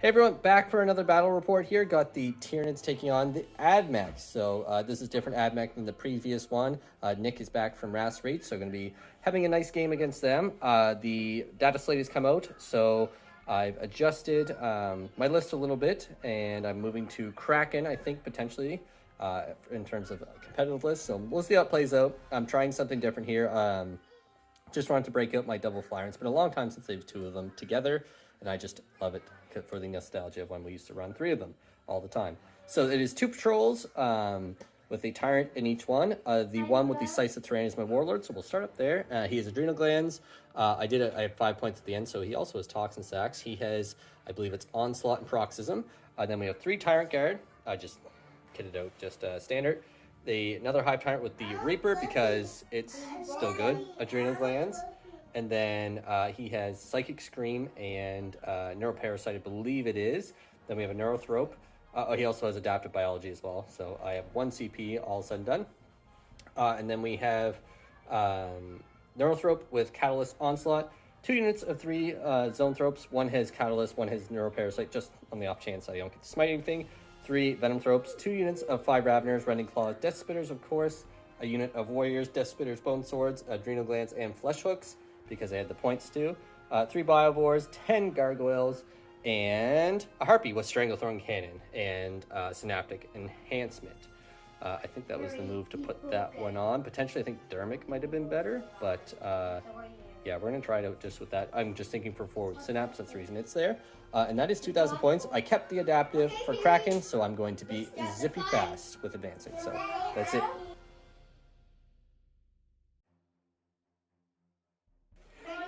Hey everyone, back for another battle report here. Got the Tyranids taking on the AdMech. So this is different AdMech than the previous one. Nick is back from Ras Reach, so going to be having a nice game against them. The data slate has come out, so I've adjusted my list a little bit, and I'm moving to Kraken, I think, potentially, in terms of competitive list. So we'll see how it plays out. I'm trying something different here. Just wanted to break out my double flyer. It's been a long time since they've two of them together, and I just love it for the nostalgia of when we used to run three of them all the time. So it is two patrols with a tyrant in each one. The one with the Scyths of Tyran is my warlord, so we'll start up there. He has adrenal glands. I have 5 points at the end, so he also has toxin sacks. He has, I believe it's onslaught and paroxysm. Then we have 3 Tyrant Guard. I just kitted out just standard. Another Hive Tyrant with the Reaper because it's still good. Adrenal glands. And then he has Psychic Scream and Neuroparasite, I believe it is. Then we have a Neurothrope. He also has Adaptive Biology as well. So I have 1 CP all said and done. And then we have Neurothrope with Catalyst Onslaught. 2 units of 3 Zoanthropes. 1 has Catalyst, 1 has Neuroparasite, just on the off chance I don't get to smite anything. 3 Venomthropes. 2 units of 5 Raveners, Rending Claws, Deathspitters, of course. A unit of Warriors, Deathspitters, Boneswords, Adrenal Glands, and Flesh Hooks, because I had the points too. 3 Biovores, 10 Gargoyles, and a Harpy with Stranglethorn Cannon and Synaptic Enhancement. I think that was the move to put that one on. Potentially, I think Dermic might have been better, but yeah, we're going to try it out just with that. I'm just thinking for forward synapse, that's the reason it's there. And that is 2,000 points. I kept the adaptive for Kraken, so I'm going to be zippy fast with advancing. So that's it.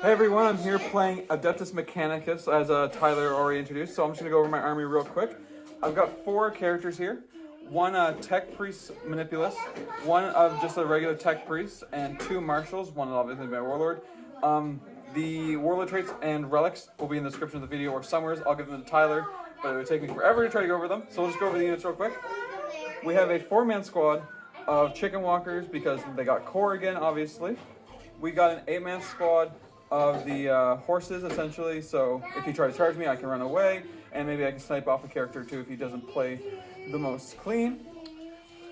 Hey everyone, I'm here playing Adeptus Mechanicus, as Tyler already introduced, so I'm just going to go over my army real quick. I've got 4 characters here. 1 Tech Priest Manipulus, 1 of just a regular Tech Priest, and 2 Marshals, 1 obviously my Warlord. The Warlord traits and relics will be in the description of the video or somewhere. I'll give them to Tyler, but it would take me forever to try to go over them, so we'll just go over the units real quick. We have a 4-man squad of Chicken Walkers because they got core again, obviously. We got an 8-man squad of the horses, essentially, so if he tries to charge me, I can run away, and maybe I can snipe off a character too if he doesn't play the most clean.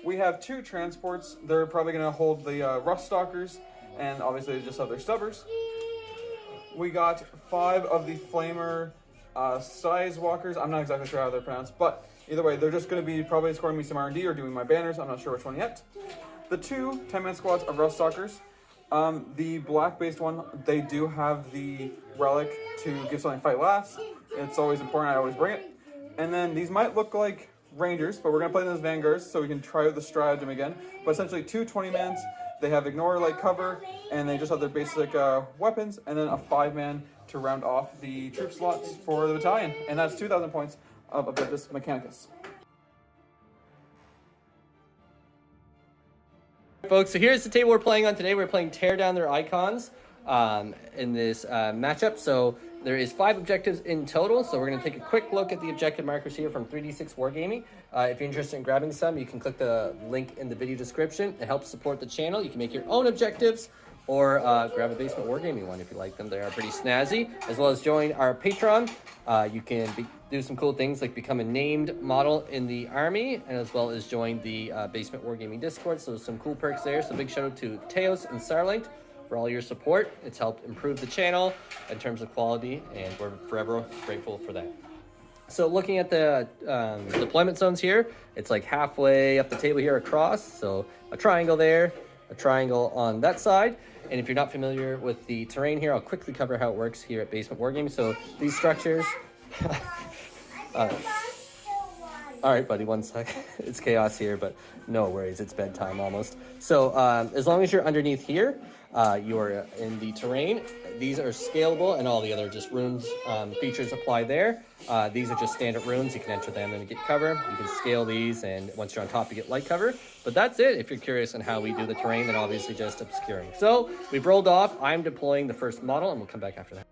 We have 2 transports. They're probably going to hold the Rust Stalkers, and obviously they just have their stubbers. We got 5 of the Flamer Size Walkers. I'm not exactly sure how they're pronounced, but either way, they're just going to be probably scoring me some R&D or doing my banners. I'm not sure which one yet. The 2 10-man squads of Rust Stalkers. The black-based one, they do have the relic to give something fight last. It's always important, I always bring it. And then these might look like Rangers, but we're going to play them as Vanguards, so we can try out the stratagem again. But essentially 2 20-mans, they have Ignore, like cover, and they just have their basic weapons, and then a 5-man to round off the troop slots for the battalion. And that's 2,000 points of Adeptus Mechanicus. Folks, so here's the table we're playing on today. We're playing Tear Down Their Icons in this matchup. So there is 5 objectives in total. So we're going to take a quick look at the objective markers here from 3D6 Wargaming. If you're interested in grabbing some, you can click the link in the video description. It helps support the channel. You can make your own objectives or grab a Basement Wargaming one if you like them. They are pretty snazzy. As well as join our Patron. You can do some cool things like become a named model in the army, and as well as join the Basement Wargaming Discord. So some cool perks there. So big shout out to Teos and Sarlinked for all your support. It's helped improve the channel in terms of quality, and we're forever grateful for that. So looking at the deployment zones here, it's like halfway up the table here across. So a triangle there, a triangle on that side. And if you're not familiar with the terrain here, I'll quickly cover how it works here at Basement Wargaming. So these structures... all right, buddy, 1 sec. It's chaos here, but no worries. It's bedtime almost. So as long as you're underneath here, you are in the terrain. These are scalable, and all the other just runes features apply there. These are just standard runes. You can enter them and get cover. You can scale these, and once you're on top, you get light cover. But that's it. If you're curious on how we do the terrain, then obviously just obscuring. So we've rolled off. I'm deploying the first model, and we'll come back after that.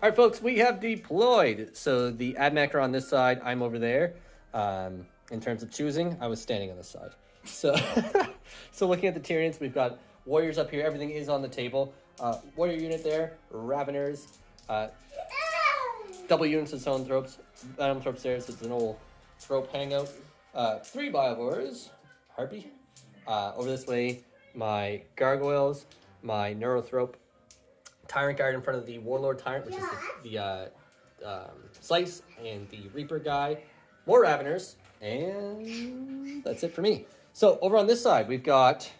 All right, folks, we have deployed. So the AdMech are on this side. I'm over there. In terms of choosing, I was standing on this side. So, so looking at the Tyranids, we've got warriors up here. Everything is on the table. Warrior unit there, Raveners, double units of Zoanthropes, Venomthropes there, so it's an old thrope hangout. 3 Biovores, Harpy. Over this way, my Gargoyles, my Neurothrope, Tyrant Guard in front of the Warlord Tyrant, which is the Scyths, and the Reaper guy. More Raveners, and that's it for me. So over on this side, we've got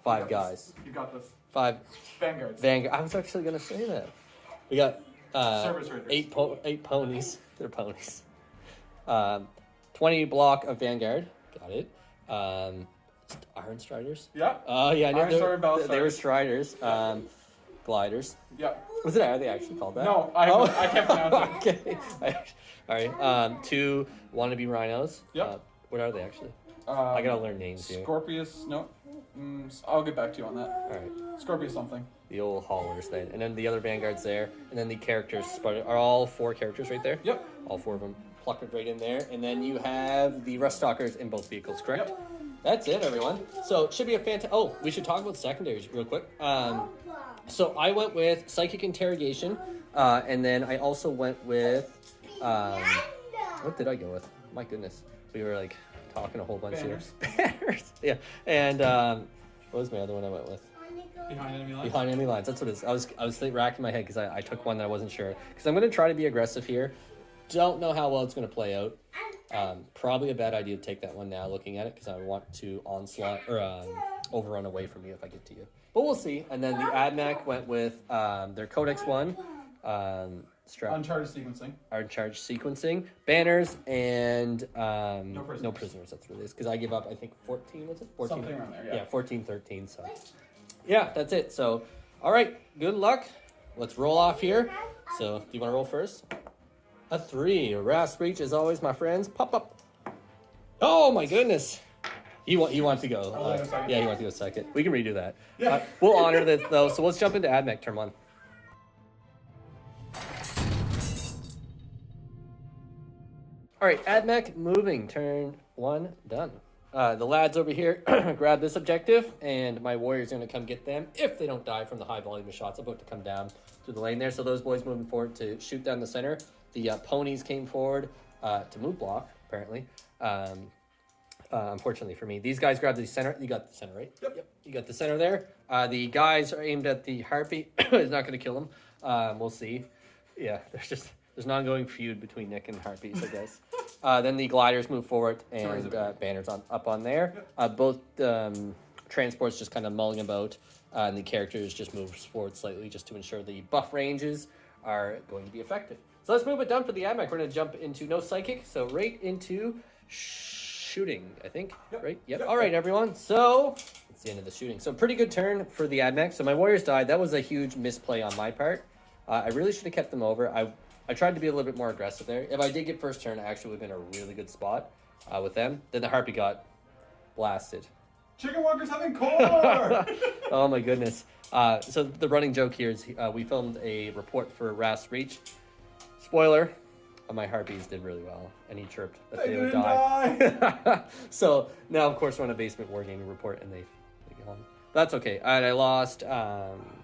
5 guys. You got this. 5 Vanguards. Vanguard. I was actually gonna say that. We got Service Raiders. 8 ponies. They're ponies. 20 block of Vanguard. Got it. Iron Striders. Yeah. Oh yeah, Iron Strider and Battle they were Striders. Gliders. Yeah. Are they actually called that? No, I can't pronounce it. Okay. All right. 2 wannabe rhinos. Yep. What are they actually? I gotta learn names here. Scorpius. No. I'll get back to you on that. All right. Scorpius something. The old haulers then, and then the other vanguards there, and then the characters are all 4 characters right there. Yep. All 4 of them plucked right in there, and then you have the rust stalkers in both vehicles, correct? Yep. That's it, everyone. So it should be a fantastic. Oh, we should talk about secondaries real quick. So I went with Psychic Interrogation, and then I also went with what did I go with? My goodness, we were like talking a whole bunch Banners. here. Banners. Yeah, and what was my other one I went with? Behind enemy lines. Behind enemy lines. That's what it is. I was racking my head because I took one that I wasn't sure. Because I'm going to try to be aggressive here. Don't know how well it's going to play out. Probably a bad idea to take that one now looking at it because I want to onslaught or overrun away from you if I get to you. But we'll see. And then the AdMech went with their Codex one. Uncharted sequencing. Uncharged sequencing. Banners and No prisoners. no prisoners. That's what it is. Because I give up, I think, 14, was it? 14. Something around there, yeah. 14, 13. So, yeah, that's it. So, all right. Good luck. Let's roll off here. So, do you want to roll first? A 3. Rast Reach, as always, my friends. Pop up. Oh, my goodness. You want to go. Yeah, you want to go second. We can redo that. Yeah. We'll honor this, though. So, let's jump into AdMech turn 1. All right, AdMech moving. Turn 1 done. The lads over here grab this objective, and my warrior's going to come get them if they don't die from the high volume of shots about to come down through the lane there. So those boys moving forward to shoot down the center. The ponies came forward to move block, apparently. Unfortunately for me. These guys grabbed the center. You got the center, right? Yep. You got the center there. The guys are aimed at the Harpy. It's not going to kill them. We'll see. Yeah, there's an ongoing feud between Nick and Harpies, I guess. Then the gliders move forward, and banners up on there. Both transports just kind of mulling about, and the characters just move forward slightly just to ensure the buff ranges are going to be effective. So let's move it down for the AdMech. We're going to jump into no psychic, so right into shooting, I think. Yep. Right? Yep. All right, everyone. So it's the end of the shooting. So pretty good turn for the AdMech. So my warriors died. That was a huge misplay on my part. I really should have kept them over. I tried to be a little bit more aggressive there. If I did get first turn, I actually would have been a really good spot with them. Then the Harpy got blasted. Chicken Walker's having core! Oh my goodness. So the running joke here is we filmed a report for Rast Reach. Spoiler, my Harpies did really well, and he chirped that they would die. So now, of course, we're on a basement wargaming report, and they get home. That's okay. And I lost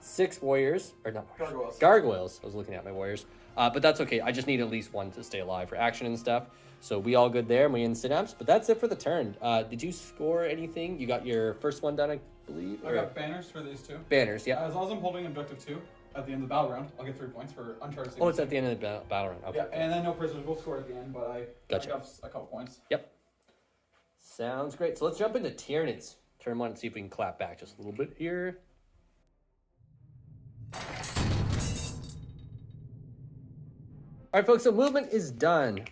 6 warriors, or not warriors. Gargoyles. I was looking at my warriors. But that's okay. I just need at least one to stay alive for action and stuff. So we all good there, and we in synapse. But that's it for the turn. Did you score anything? You got your first one done, I believe? I got banners for these 2. Banners, yeah. As long as I'm holding objective 2 at the end of the battle round, I'll get 3 points for Uncharted sequencing. Oh, it's at the end of the battle round. Okay. Yeah, and then no prisoners will score at the end, but I Gotcha. got a couple points. Yep. Sounds great. So let's jump into Tyranids. Turn 1 and see if we can clap back just a little bit here. All right, folks, so movement is done.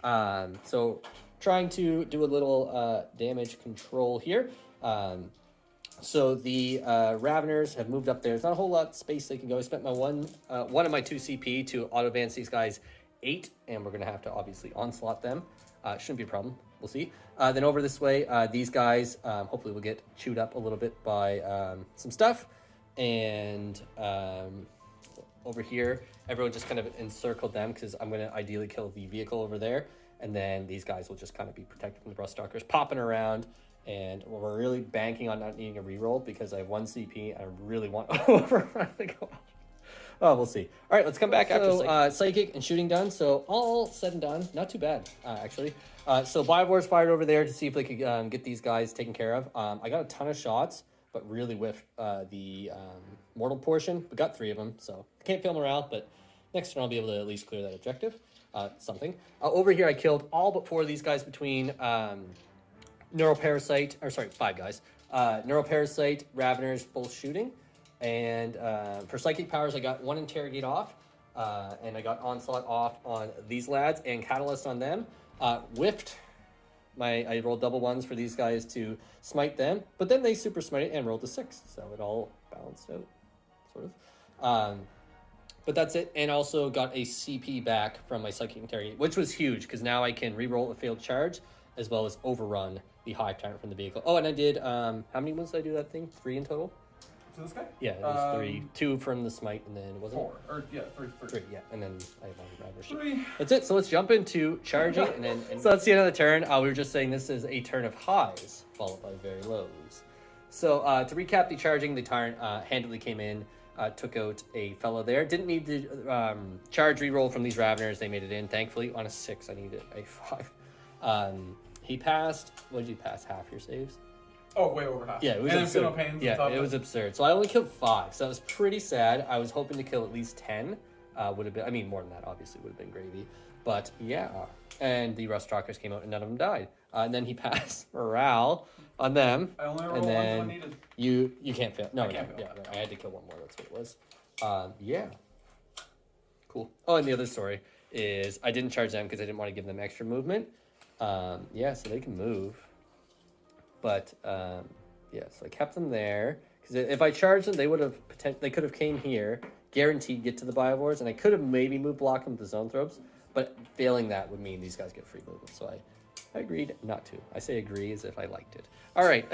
So trying to do a little damage control here. So the Raveners have moved up there. There's not a whole lot of space they can go. I spent my one of my 2 CP to auto-advance these guys 8, and we're going to have to obviously onslaught them. Shouldn't be a problem. We'll see. Then over this way, these guys hopefully will get chewed up a little bit by some stuff. And over here, everyone just kind of encircled them because I'm going to ideally kill the vehicle over there. And then these guys will just kind of be protected from the Ruststalkers popping around. And we're really banking on not needing a reroll because I have 1 CP and I really want Overrun to go out. Oh, we'll see. All right, let's come back after Psychic and shooting done. So all said and done, not too bad, actually. So Biowars fired over there to see if they could get these guys taken care of. I got a ton of shots, but really whiffed the mortal portion. We got 3 of them, so can't feel morale, but next turn I'll be able to at least clear that objective. Something. Over here I killed all but 4 of these guys between Neuroparasite, or sorry, 5 guys. Neuroparasite, Raveners, both shooting. And for Psychic Powers, I got 1 Interrogate off. And I got Onslaught off on these lads and Catalyst on them. Whiffed. I rolled double 1s for these guys to smite them. But then they super smite it and rolled a 6. So it all balanced out, sort of. But that's it. And also got a CP back from my Psychic Interrogate, which was huge because now I can reroll a failed charge as well as overrun the Hive Tyrant from the vehicle. Oh, and I did, how many ones did I do that thing? 3 in total? To this guy? Yeah, it was 3. 2 from the smite, and then wasn't 4. Or, yeah, 3. 3, yeah. And then I have my grabber sheet. 3. That's it. So let's jump into charging. So that's the end of the turn. We were just saying this is a turn of highs, followed by very lows. So to recap the charging, the Tyrant handily came in, took out a fellow there. Didn't need the charge reroll from these Raveners. They made it in, thankfully. On a 6, I needed a 5. He passed, what did you pass, half your saves? Oh, way over half. Yeah, it was absurd. Yeah, it was absurd. So I only killed 5, so that was pretty sad. I was hoping to kill at least 10. Would have been, I mean, more than that, obviously, would have been gravy. But yeah, and the Ruststalkers came out and none of them died. And then he passed morale on them. I only rolled and then one needed. You can't fail. No, I can't fail. Yeah, I had to kill 1 more. That's what it was. Yeah. Cool. Oh, and the other story is I didn't charge them because I didn't want to give them extra movement. Yeah, so they can move. But yeah, so I kept them there because if I charged them, they would have they could have came here, guaranteed get to the Biowars, and I could have maybe move blocked them with the Zoanthropes. But failing that would mean these guys get free movement. So I agreed not to. I say agree as if I liked it. All right,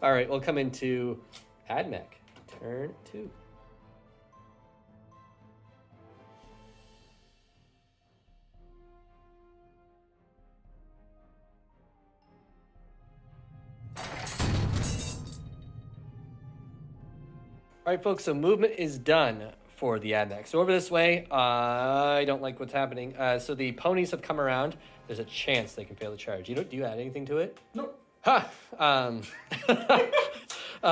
all right. We'll come into AdMech turn 2. All right, folks, so movement is done for the AdMech. So over this way, I don't like what's happening. So the ponies have come around. There's a chance they can fail the charge. Do you add anything to it? Nope. Ha!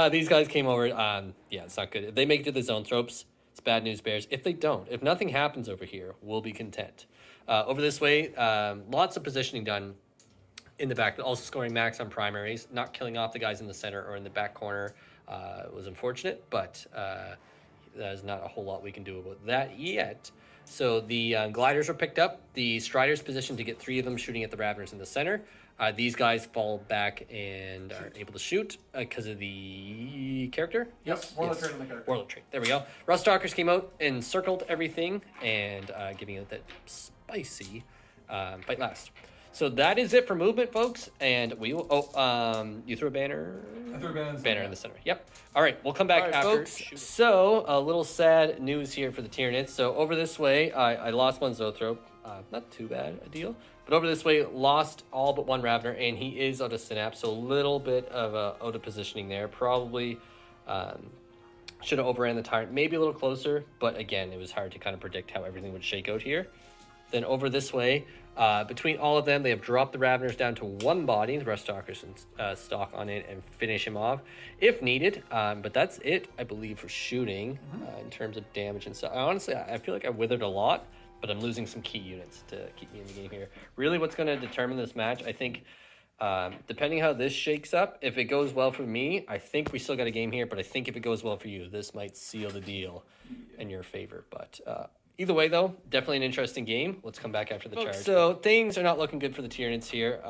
These guys came over. Yeah, it's not good. If they make it to the Zoanthropes, it's bad news bears. If they don't, if nothing happens over here, we'll be content. Over this way, lots of positioning done in the back, also scoring max on primaries, not killing off the guys in the center or in the back corner. Was unfortunate, but there's not a whole lot we can do about that yet. So the gliders were picked up. The Striders positioned to get 3 of them shooting at the Raveners in the center. These guys fall back and are able to shoot because of the character. Yep, Warlock trait on the character. Warlock trait. There we go. Ruststalkers came out and circled everything and giving it that spicy fight last. So that is it for movement, folks. And we will. You threw a banner. I threw a banner in the center. Banner in the center. Yep. All right, we'll come back after. Folks. So a little sad news here for the Tyranids. So over this way, I lost 1 Zoanthrope. Not too bad a deal. But over this way, lost all but 1 Ravener, and he is out of synapse. So a little bit of out of positioning there. Probably should have overran the Tyrant. Maybe a little closer, but again, it was hard to kind of predict how everything would shake out here. Then over this way, between all of them, they have dropped the Raveners down to 1 body. The Ruststalkers can stalk on it and finish him off if needed. But that's it, I believe, for shooting in terms of damage and stuff. Honestly, I feel like I withered a lot, but I'm losing some key units to keep me in the game here. Really, what's going to determine this match, I think, depending how this shakes up, if it goes well for me, I think we still got a game here. But I think if it goes well for you, this might seal the deal in your favor. But either way, though, definitely an interesting game. Let's come back after the charge. So things are not looking good for the Tyranids here.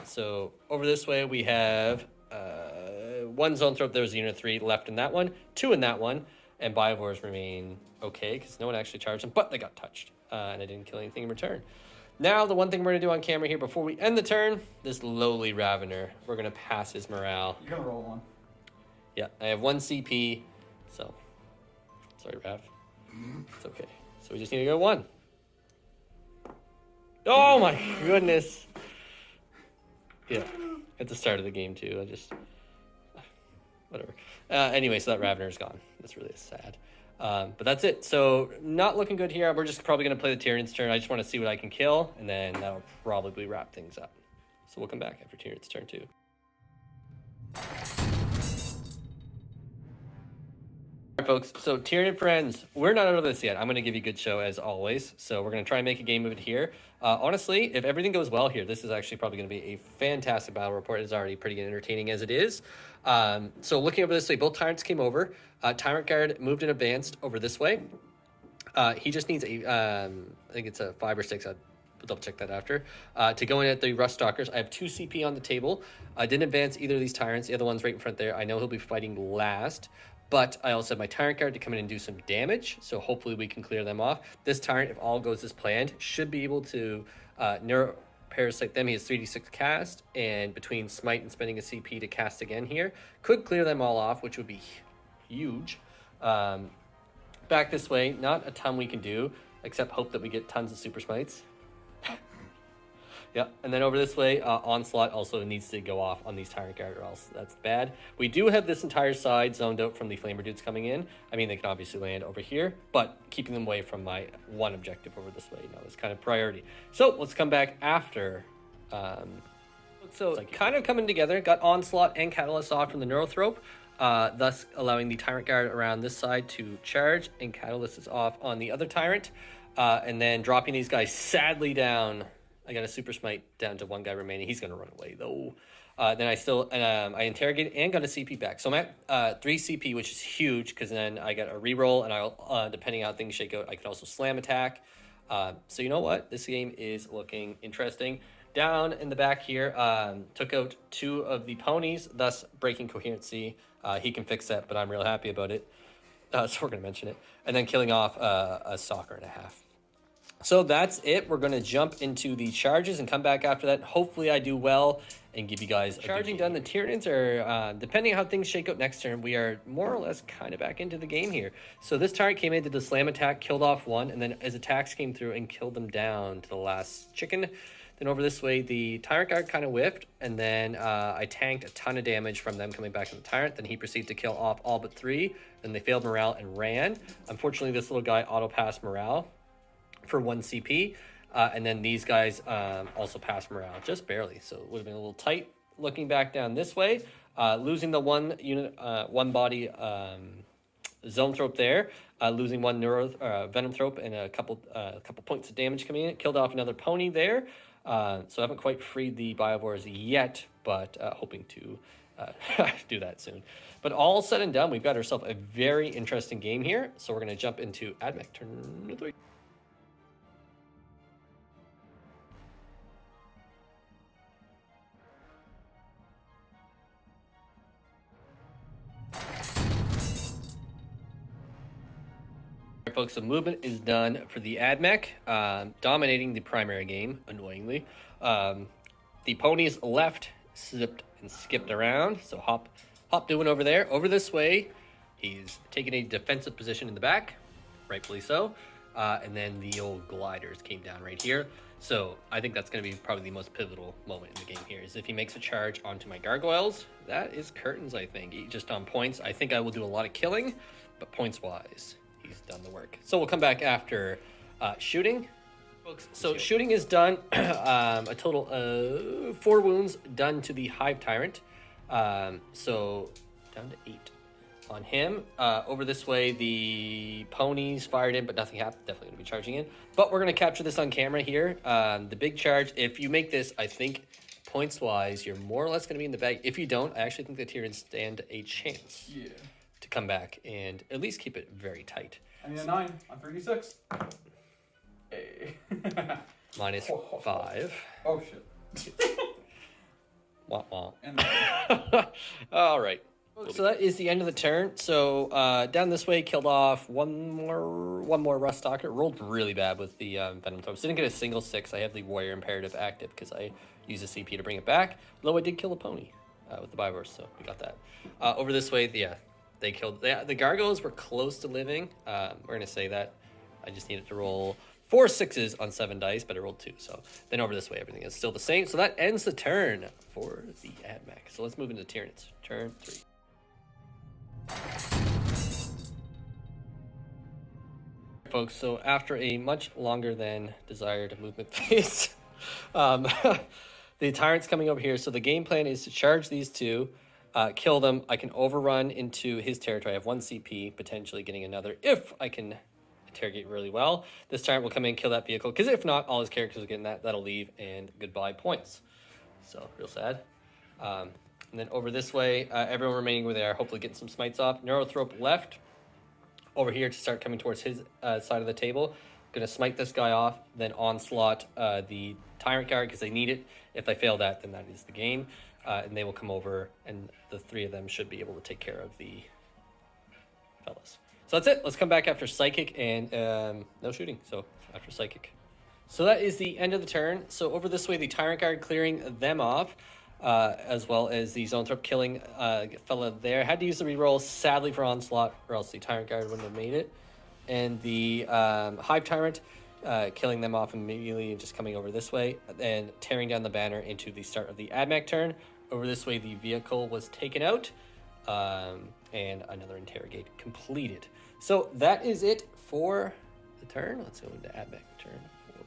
So over this way, we have 1 Zoanthrope. There was a unit 3 left in that one, 2 in that one, and Biowars remain okay because no one actually charged them, but they got touched, and I didn't kill anything in return. Now, the one thing we're going to do on camera here before we end the turn, this lowly Ravener, we're going to pass his morale. You're going to roll 1. Yeah, I have 1 CP, so sorry, Rav. It's okay. So we just need to go 1. Oh my goodness. Yeah, at the start of the game too. I just, whatever. Anyway, so that Ravener is gone. That's really sad. But that's it. So not looking good here. We're just probably going to play the Tyranid's turn. I just want to see what I can kill, and then that'll probably wrap things up. So we'll come back after Tyranid's turn too. Alright, folks, so Tyranid friends, we're not out of this yet. I'm going to give you a good show as always. So we're going to try and make a game of it here. Honestly, if everything goes well here, this is actually probably going to be a fantastic battle report. It's already pretty entertaining as it is. So looking over this way, both Tyrants came over. Tyrant Guard moved and advanced over this way. He just needs a, I think it's a 5 or 6. I'll double check that after. To go in at the Rust Stalkers, I have 2 CP on the table. I didn't advance either of these Tyrants. The other one's right in front there. I know he'll be fighting last. But I also have my Tyrant Guard to come in and do some damage, so hopefully we can clear them off. This Tyrant, if all goes as planned, should be able to Neuroparasite them. He has 3d6 cast, and between Smite and spending a CP to cast again here, could clear them all off, which would be huge. Back this way, not a ton we can do, except hope that we get tons of Super Smites. Yeah, and then over this way, Onslaught also needs to go off on these Tyrant Guard, or else that's bad. We do have this entire side zoned out from the Flamer dudes coming in. I mean, they can obviously land over here, but keeping them away from my one objective over this way now is kind of priority. So let's come back after. So like kind of coming together, got Onslaught and Catalyst off from the Neurothrope, thus allowing the Tyrant Guard around this side to charge, and Catalyst is off on the other Tyrant, and then dropping these guys sadly down. I got a Super Smite down to 1 guy remaining. He's going to run away, though. Then I interrogated and got a CP back. So I'm at 3 CP, which is huge, because then I got a reroll, and I'll, depending on how things shake out, I can also slam attack. So you know what? This game is looking interesting. Down in the back here, took out 2 of the ponies, thus breaking coherency. He can fix that, but I'm real happy about it. So we're going to mention it. And then killing off a stalker and a half. So that's it. We're going to jump into the charges and come back after that. Hopefully I do well and give you guys a charging done. The Tyranids are, depending on how things shake out next turn, we are more or less kind of back into the game here. So this Tyrant came in, did the slam attack, killed off 1, and then his attacks came through and killed them down to the last chicken. Then over this way, the Tyrant Guard kind of whiffed, and then I tanked a ton of damage from them coming back to the Tyrant. Then he proceeded to kill off all but 3. Then they failed morale and ran. Unfortunately, this little guy auto-passed morale for 1 CP, and then these guys also passed morale just barely, so it would have been a little tight. Looking back down this way, losing the 1 unit, 1 body Zoanthrope there, losing 1 Venomthrope and a couple points of damage coming in. Killed off another pony there, so I haven't quite freed the Biovores yet, but hoping to do that soon. But all said and done, we've got ourselves a very interesting game here, so we're going to jump into AdMech turn 3. Folks, the movement is done for the AdMech, dominating the primary game, annoyingly. The ponies left, zipped, and skipped around, so Hop doing over there. Over this way, he's taking a defensive position in the back, rightfully so, and then the old gliders came down right here. So I think that's going to be probably the most pivotal moment in the game here, is if he makes a charge onto my Gargoyles. That is curtains, I think. Just on points, I think I will do a lot of killing, but points-wise, he's done the work. So we'll come back after shooting. Folks, so shooting is done. A total of 4 wounds done to the Hive Tyrant. So down to 8 on him. Over this way, the ponies fired in, but nothing happened. Definitely going to be charging in. But we're going to capture this on camera here. The big charge, if you make this, I think points-wise, you're more or less going to be in the bag. If you don't, I actually think the Tyranids stand a chance. Yeah. To come back and at least keep it very tight. I need a 9 on 36. Hey. Minus 5. Oh shit. Wah wah. All right. So that is the end of the turn. So down this way, killed off one more Rust Stalker. Rolled really bad with the Venomthropes. Didn't get a single 6. I have the Warrior Imperative active because I use a CP to bring it back. Though I did kill a pony with the Biovores, so we got that. Over this way, yeah. they killed the Gargoyles were close to living. We're gonna say that. I just needed to roll 4 6s on 7 dice, but I rolled 2. So then over this way, everything is still the same. So that ends the turn for the AdMech. So let's move into Tyranids. Turn 3. Folks, so after a much longer than desired movement phase, the Tyrant's coming over here. So the game plan is to charge these two, kill them. I can overrun into his territory. I have 1 CP, potentially getting another if I can interrogate really well. This Tyrant will come in, kill that vehicle, because if not, all his characters will get in that'll leave, and goodbye points. So real sad. And then over this way, everyone remaining where they are, hopefully getting some smites off. Neurothrope left over here to start coming towards his side of the table. Gonna smite this guy off, then onslaught the Tyrant Guard because they need it. If they fail that, then that is the game. And they will come over, and the 3 of them should be able to take care of the fellas. So that's it. Let's come back after Psychic and no shooting. So after Psychic. So that is the end of the turn. So over this way, the Tyrant Guard clearing them off, as well as the Zoanthrope killing fella there. Had to use the reroll, sadly, for Onslaught, or else the Tyrant Guard wouldn't have made it. And the Hive Tyrant killing them off immediately and just coming over this way, and tearing down the banner into the start of the AdMech turn. Over this way, the vehicle was taken out, and another interrogate completed. So that is it for the turn. Let's go into AdMech turn 4.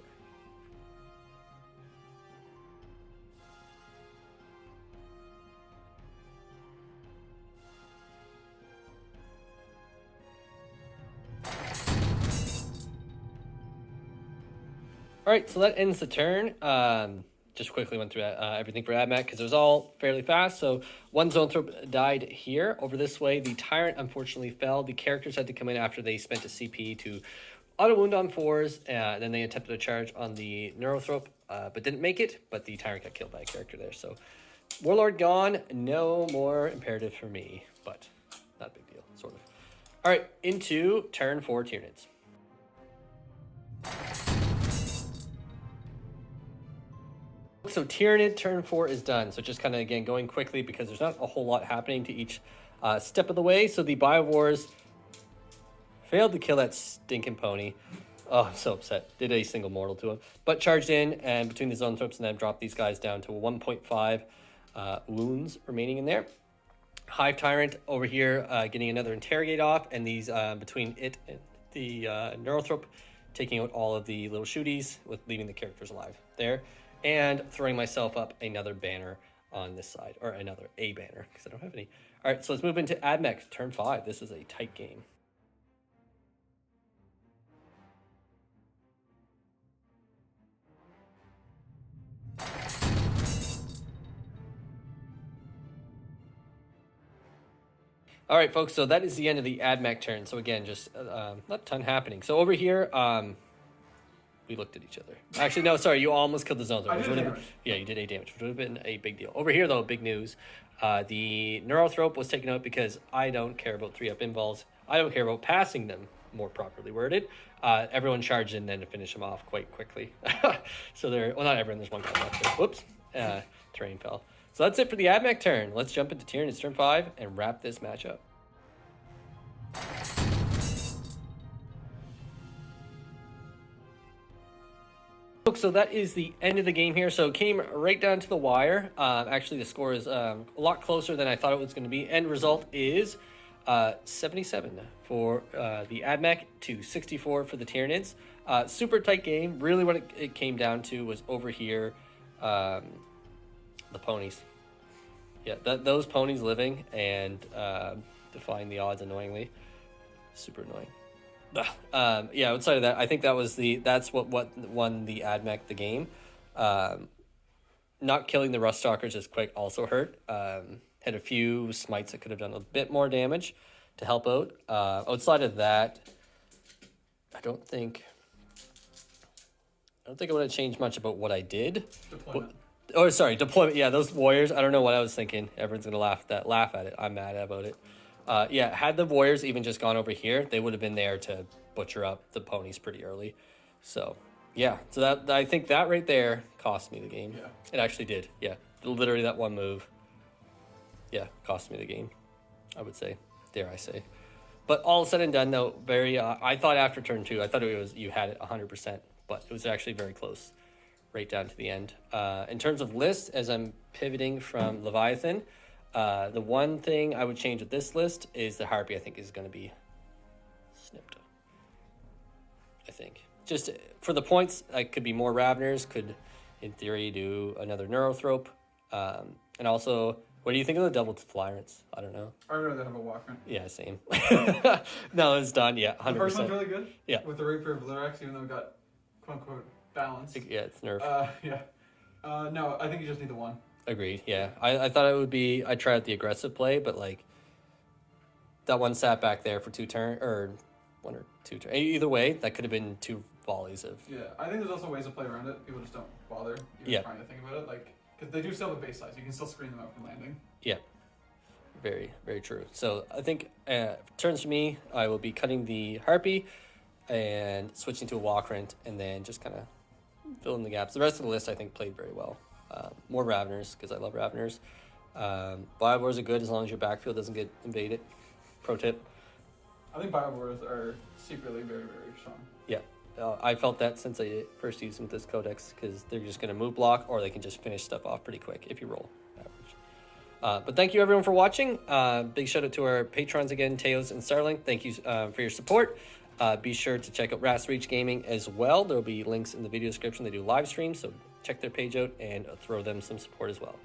All right, so that ends the turn. Just quickly went through everything for AdMech because it was all fairly fast. So 1 Zoanthrope died here. Over this way, the Tyrant unfortunately fell. The characters had to come in after they spent a CP to auto wound on 4s. Then they attempted a charge on the Neurothrope, but didn't make it. But the Tyrant got killed by a character there. So Warlord gone. No more imperative for me, but not a big deal, sort of. All right, into turn 4 Tyranids. So Tyranid turn 4 is done. So just kind of, again, going quickly because there's not a whole lot happening to each step of the way. So the BioWars failed to kill that stinking pony. Oh, I'm so upset. Did a single mortal to him. But charged in, and between the Zoanthropes and them, dropped these guys down to 1.5 wounds remaining in there. Hive Tyrant over here getting another interrogate off, and these between it and the Neurothrope taking out all of the little shooties, with leaving the characters alive there. And throwing myself up another banner on this side, or a banner, because I don't have any. All right, so let's move into AdMech, turn 5. This is a tight game. All right, folks, so that is the end of the AdMech turn. So again, just not a ton happening. So over here, we looked at each other. Actually, no, sorry, you almost killed the Zoanthrope. Yeah, you did 8 damage, which would have been a big deal. Over here, though, big news. The Neurothrope was taken out because I don't care about 3-up involves. I don't care about passing them, more properly worded. Everyone charged in then to finish them off quite quickly. So well, not everyone, there's one guy left there. Whoops, terrain fell. So that's it for the AdMech turn. Let's jump into Tyranids turn 5 and wrap this match up. So that is the end of the game here. So it came right down to the wire. Actually, the score is a lot closer than I thought it was going to be. End result is 77 for the AdMech to 64 for the Tyranids. Super tight game. Really what it came down to was over here, the ponies. Yeah, those ponies living and defying the odds annoyingly. Super annoying. Yeah, outside of that, I think that's what won the AdMech the game. Not killing the Rust Stalkers as quick also hurt. Had a few smites that could have done a bit more damage to help out. Outside of that, I don't think I would have changed much about what I did. Deployment. Deployment. Yeah, those warriors. I don't know what I was thinking. Everyone's gonna laugh at it. I'm mad about it. Yeah, had the warriors even just gone over here, they would have been there to butcher up the ponies pretty early. So yeah, so that I think that right there cost me the game. Yeah, it actually did. Yeah, literally that one move. Yeah, cost me the game, I would say. dare I say. But all said and done, though, very. I thought after turn 2, I thought it was you had it 100%, but it was actually very close, right down to the end. In terms of list, as I'm pivoting from Leviathan, the one thing I would change with this list is the Harpy. I think is going to be snipped. I think just for the points, I could be more Raveners. Could, in theory, do another Neurothrope, and also. What do you think of the double Tyranids? I don't know. I'd rather have a Walkman. Yeah, same. No, it's done. Yeah, 100%. The first one's really good. Yeah. With the Rapier of Obliterax, even though it got quote unquote balanced. Yeah, it's nerfed. Yeah. No, I think you just need the one. Agreed. Yeah, I thought it would be. I tried the aggressive play, but like that one sat back there for 2 turns or 1 or 2 turns. Either way, that could have been 2 volleys of. Yeah, I think there's also ways to play around it. People just don't bother even trying to think about it. Like, because they do still have a base size, you can still screen them out from landing. Yeah. Very, very true. So I think turns for me, I will be cutting the Harpy and switching to a Walkrent and then just kind of fill in the gaps. The rest of the list I think played very well. More Raveners because I love Raveners. Biowars are good as long as your backfield doesn't get invaded. Pro tip. I think Biowars are secretly very, very strong. Yeah. I felt that since I first used them with this codex because they're just going to move block or they can just finish stuff off pretty quick if you roll average. But thank you everyone for watching. Big shout out to our patrons again, Teos and Sarlinked. Thank you for your support. Be sure to check out Ras Reach Gaming as well. There'll be links in the video description. They do live streams, so check their page out and throw them some support as well.